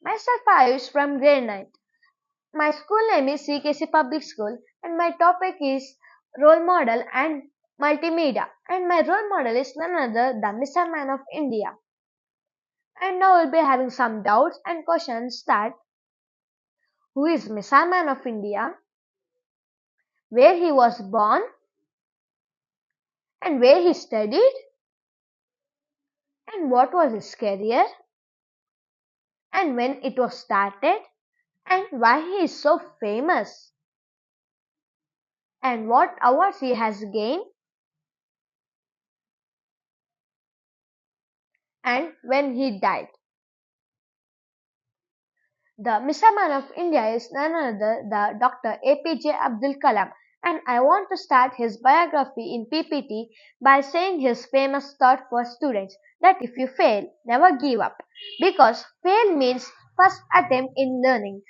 Myself Ayush from grade 9. My school name is CKC Public School and my topic is role model and multimedia. And my role model is none other than Mr. Man of India. And now we'll be having some doubts and questions that who is Mr. Man of India, where he was born and where he studied and what was his career and when it was started and why he is so famous and what awards he has gained and when he died. The Mr. Man of India is none other than Dr. APJ Abdul Kalam, and I want to start his biography in PPT by saying his famous thought for students that if you fail, never give up, because fail means first attempt in learning.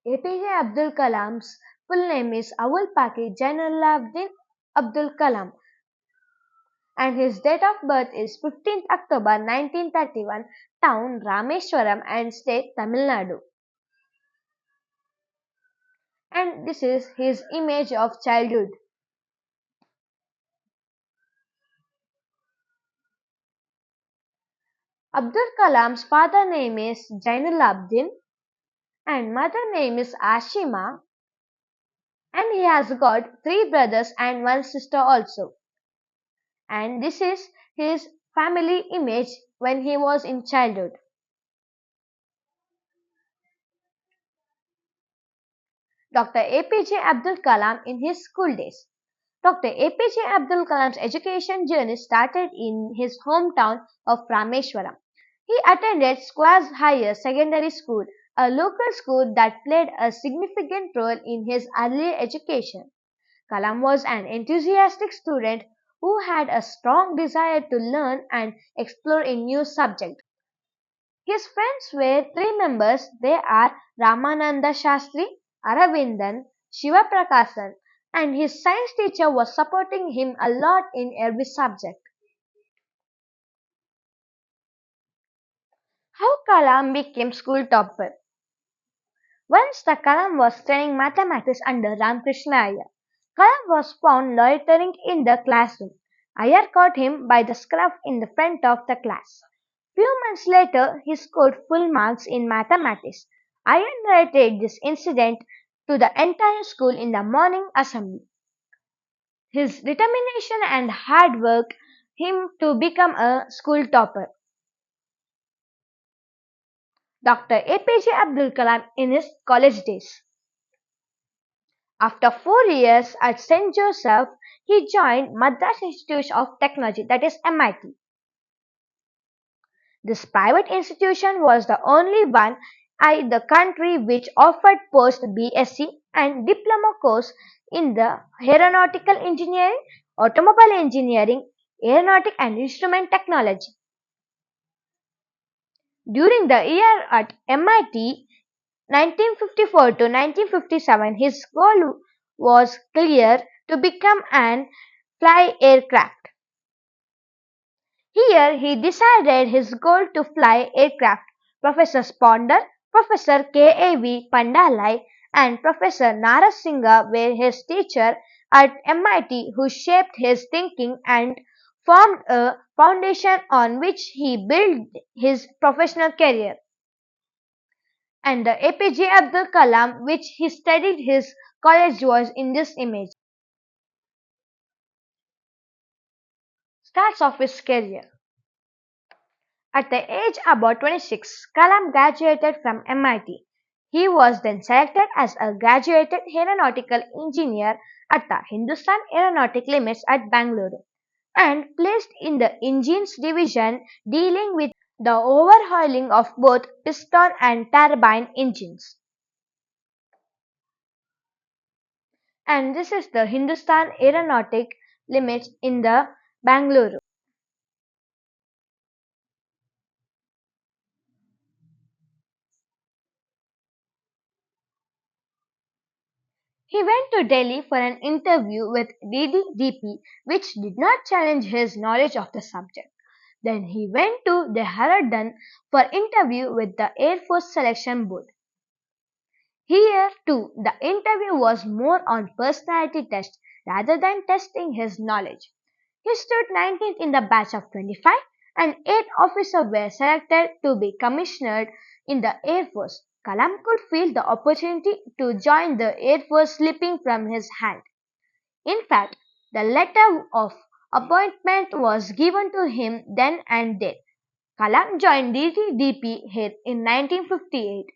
APJ Abdul Kalam's full name is Abul Paki Jainalabdin Abdul Kalam, and his date of birth is 15th October 1931, town Rameswaram and state Tamil Nadu. And this is his image of childhood. Abdul Kalam's father name is Jainulabdin and mother name is Ashima, and he has got three brothers and one sister also. And this is his family image when he was in childhood. Dr. APJ Abdul Kalam in his school days. Dr. APJ Abdul Kalam's education journey started in his hometown of Rameswaram. He attended Squares Higher Secondary School, a local school that played a significant role in his early education. Kalam was an enthusiastic student who had a strong desire to learn and explore a new subject. His friends were three members. They are Ramananda Shastri, Aravindan, Shiva Prakasan, and his science teacher was supporting him a lot in every subject. How Kalam became school topper. Once the Kalam was studying mathematics under Ramakrishna Iyer. Kalam was found loitering in the classroom. Iyer caught him by the scruff in the front of the class. Few months later, he scored full marks in mathematics. Iyer narrated this incident to the entire school in the morning assembly. His determination and hard work him to become a school topper. Dr. APJ Abdul Kalam in his college days. After 4 years at St. Joseph, he joined Madras Institute of Technology, that is MIT. This private institution was the only one in the country which offered post BSc and diploma course in the aeronautical engineering, automobile engineering, aeronautic and instrument technology. During the year at MIT 1954 to 1957, his goal was clear to become an fly aircraft. Here he decided his goal to fly aircraft. Professor Sponder, Professor K.A.V. Pandalai and Professor Narasingha were his teachers at MIT who shaped his thinking and formed a foundation on which he built his professional career. And the APJ Abdul Kalam which he studied his college was in this image. Starts off his career. At the age about 26, Kalam graduated from MIT. He was then selected as a graduated aeronautical engineer at the Hindustan Aeronautic Limits at Bangalore and placed in the engines division dealing with the overhauling of both piston and turbine engines. And this is the Hindustan Aeronautic Limits in the Bangalore. He went to Delhi for an interview with DDDP, which did not challenge his knowledge of the subject. Then he went to Dehradun for interview with the Air Force Selection Board. Here too, the interview was more on personality test rather than testing his knowledge. He stood 19th in the batch of 25 and 8 officers were selected to be commissioned in the Air Force. Kalam could feel the opportunity to join the Air Force slipping from his hand. In fact, the letter of appointment was given to him then and there. Kalam joined DTDP here in 1958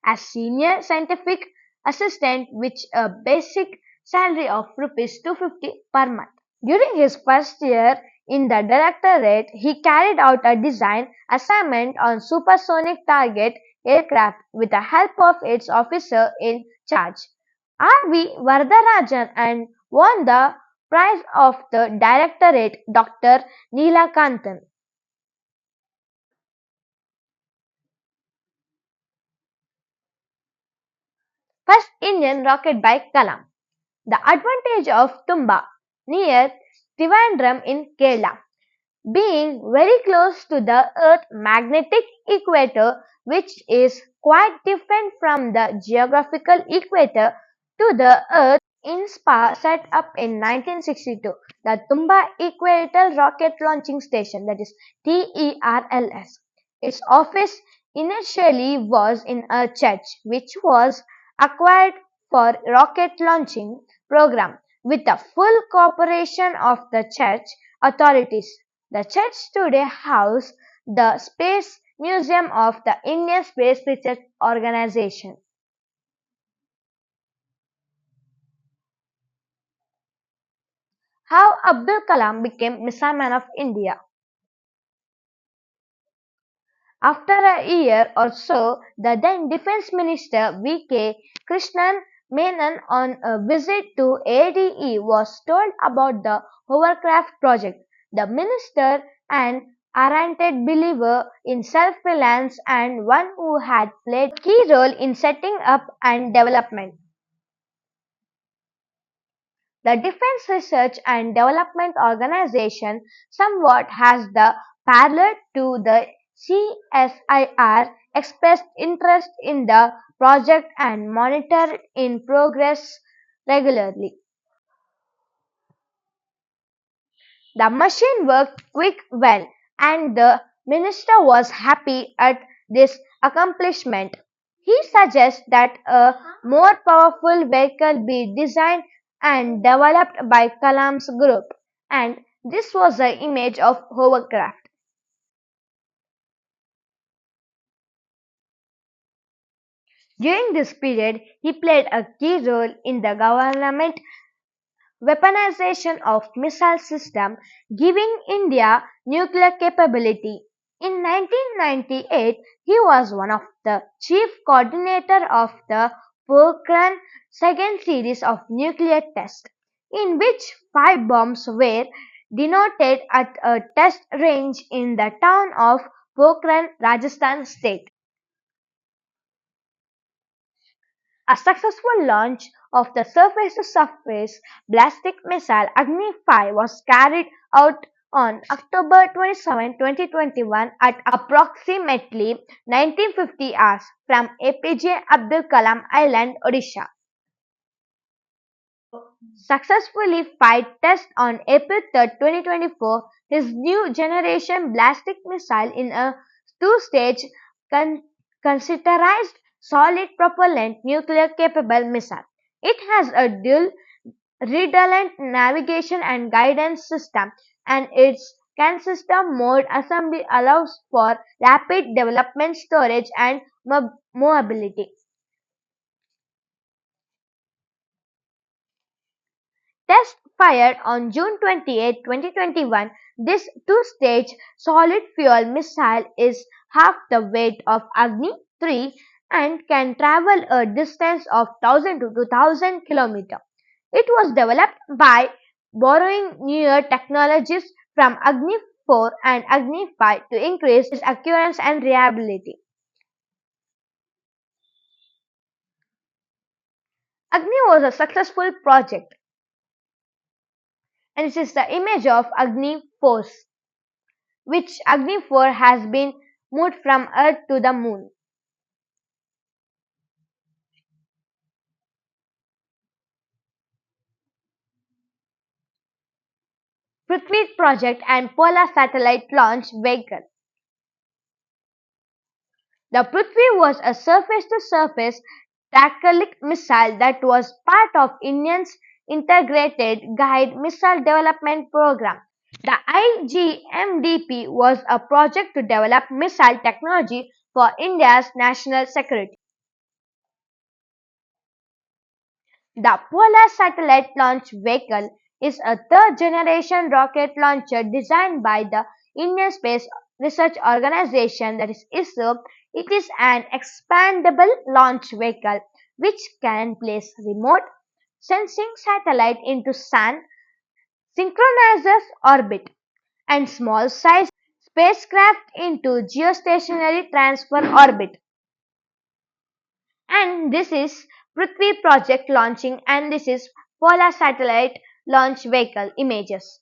as senior scientific assistant with a basic salary of rupees 250 per month. During his first year in the directorate, he carried out a design assignment on supersonic target aircraft with the help of its officer in charge, R.V. Vardarajan, and won the prize of the directorate, Dr. Neelakantan. First Indian rocket by Kalam. The advantage of Tumba near Trivandrum in Kerala, being very close to the Earth's magnetic equator, which is quite different from the geographical equator to the Earth in SPA set up in 1962. The Tumba Equatorial Rocket Launching Station, that is TERLS. Its office initially was in a church which was acquired for rocket launching program with the full cooperation of the church authorities. The church today houses the Space Museum of the Indian Space Research Organization. How Abdul Kalam became Missile Man of India. After a year or so, the then Defence Minister V.K. Krishnan Menon on a visit to ADE was told about the Hovercraft project. The minister, an ardent believer in self-reliance and one who had played a key role in setting up and development the Defense Research and Development Organization somewhat has the parallel to the CSIR expressed interest in the project and monitored in progress regularly. The machine worked quick well and the minister was happy at this accomplishment. He suggests that a more powerful vehicle be designed and developed by Kalam's group, and this was the image of hovercraft. During this period, he played a key role in the government weaponization of missile system, giving India nuclear capability. In 1998, he was one of the chief coordinator of the Pokhran second series of nuclear tests, in which 5 bombs were detonated at a test range in the town of Pokhran, Rajasthan state. A successful launch of the surface-to-surface ballistic missile Agni 5 was carried out on October 27, 2021 at approximately 1950 hours from APJ Abdul Kalam Island, Odisha. Successfully fired test on April 3, 2024 his new generation ballistic missile in a two-stage con- considerized solid propellant nuclear capable missile. It has a dual redundant navigation and guidance system and its CAN system mode assembly allows for rapid development storage and mobility. Test fired on June 28, 2021, this two-stage solid-fuel missile is half the weight of Agni 3 and can travel a distance of 1000 to 2000 km. It was developed by borrowing newer technologies from Agni 4 and Agni 5 to increase its accuracy and reliability. Agni was a successful project, and this is the image of Agni force. which Agni 4 has been moved from Earth to the Moon. Prithvi project and Polar satellite launch vehicle. The Prithvi was a surface-to-surface tactical missile that was part of India's Integrated Guide Missile Development Program. The IGMDP was a project to develop missile technology for India's national security. The Polar Satellite Launch Vehicle is a third-generation rocket launcher designed by the Indian Space Research Organisation, that is ISRO. It is an expandable launch vehicle which can place remote sensing satellite into synchronous orbit and small-sized spacecraft into geostationary transfer orbit. And this is Prithvi project launching, and this is Polar satellite launch vehicle images.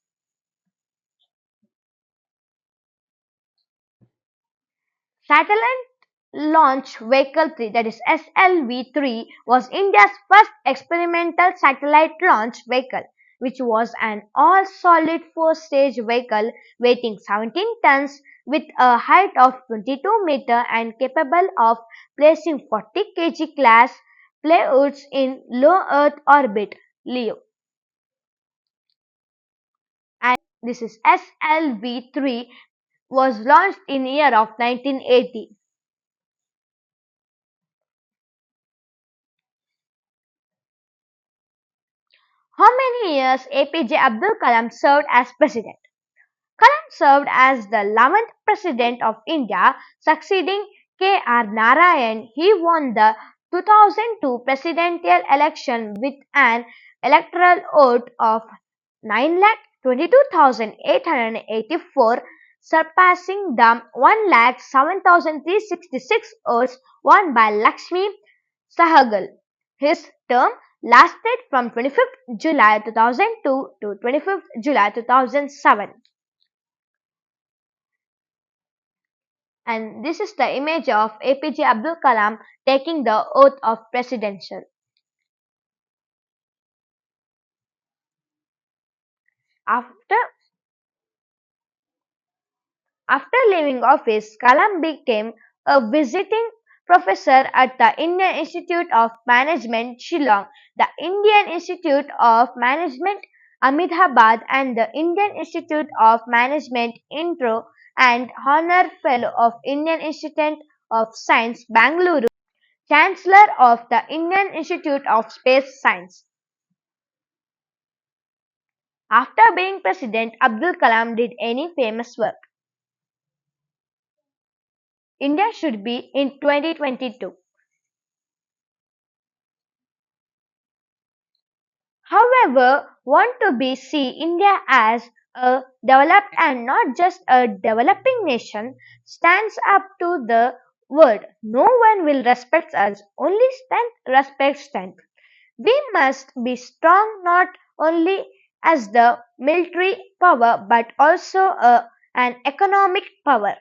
Satellite launch vehicle 3, that is SLV-3, was India's first experimental satellite launch vehicle, which was an all-solid four-stage vehicle weighing 17 tons with a height of 22 meters and capable of placing 40 kg class payloads in low Earth orbit (LEO). And this is SLV-3 was launched in year of 1980. How many years APJ Abdul Kalam served as president? Kalam served as the 11th president of India, succeeding K.R. Narayan. He won the 2002 presidential election with an electoral vote of 9,22,884, surpassing the 1,07,366 votes won by Lakshmi Sahagal. His term lasted from 25th July 2002 to 25th July 2007. And this is the image of APJ Abdul Kalam taking the oath of presidential. After After leaving office, Kalam became a visiting professor at the Indian Institute of Management, Shillong, the Indian Institute of Management, Ahmedabad, and the Indian Institute of Management, Intro, and Honor Fellow of Indian Institute of Science, Bangalore, Chancellor of the Indian Institute of Space Science. After being president, Abdul Kalam did any famous work. India should be in 2022. However, want to be see India as a developed and not just a developing nation stands up to the word. No one will respect us. Only strength respects strength. We must be strong not only as the military power but also an economic power.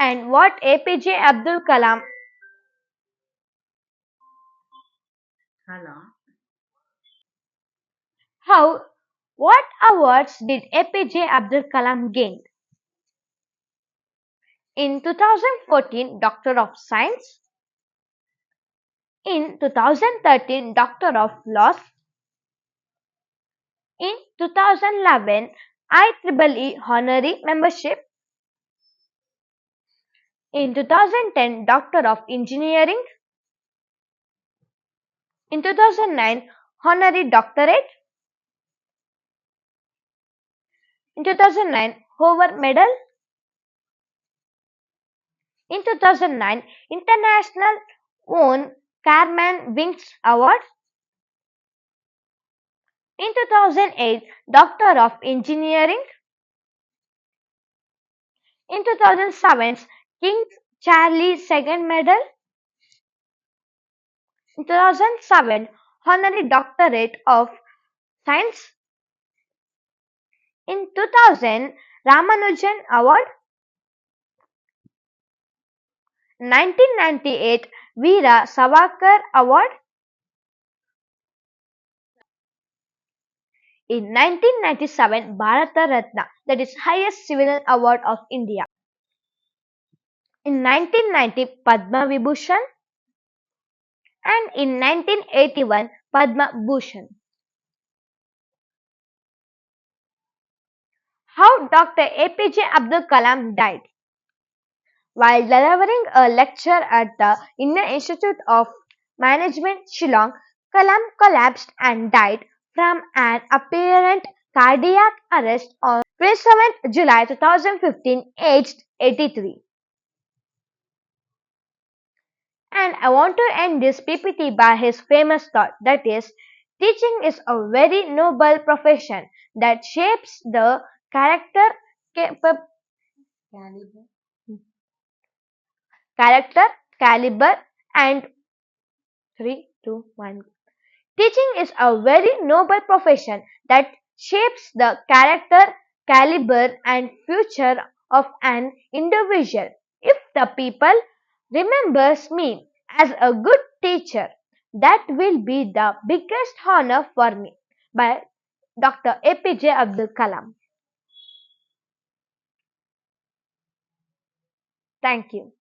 And what APJ Abdul Kalam How What awards did APJ Abdul Kalam gain? In 2014, Doctor of Science. In 2013, Doctor of Laws. In 2011, IEEE Honorary Membership. In 2010, Doctor of Engineering. In 2009, Honorary Doctorate. In 2009, Hoover Medal. In 2009, International Von Karman Wings Award. In 2008, Doctor of Engineering. In 2007, King Charlie II Medal. In 2007, Honorary Doctorate of Science. In 2000, Ramanujan Award. 1998, Veera Savarkar Award. In 1997, Bharata Ratna, that is highest civilian award of India. In 1990, Padma Vibhushan, and in 1981, Padma Bhushan. How Dr. APJ Abdul Kalam died. While delivering a lecture at the Indian Institute of Management, Shillong, Kalam collapsed and died from an apparent cardiac arrest on 27th July 2015, aged 83. And I want to end this PPT by his famous thought, that is, teaching is a very noble profession that shapes the character, capa- character, caliber, and 3, 2, 1. Teaching is a very noble profession that shapes the character, caliber, and future of an individual. If the people remembers me as a good teacher, that will be the biggest honor for me. By Dr. APJ Abdul Kalam. Thank you.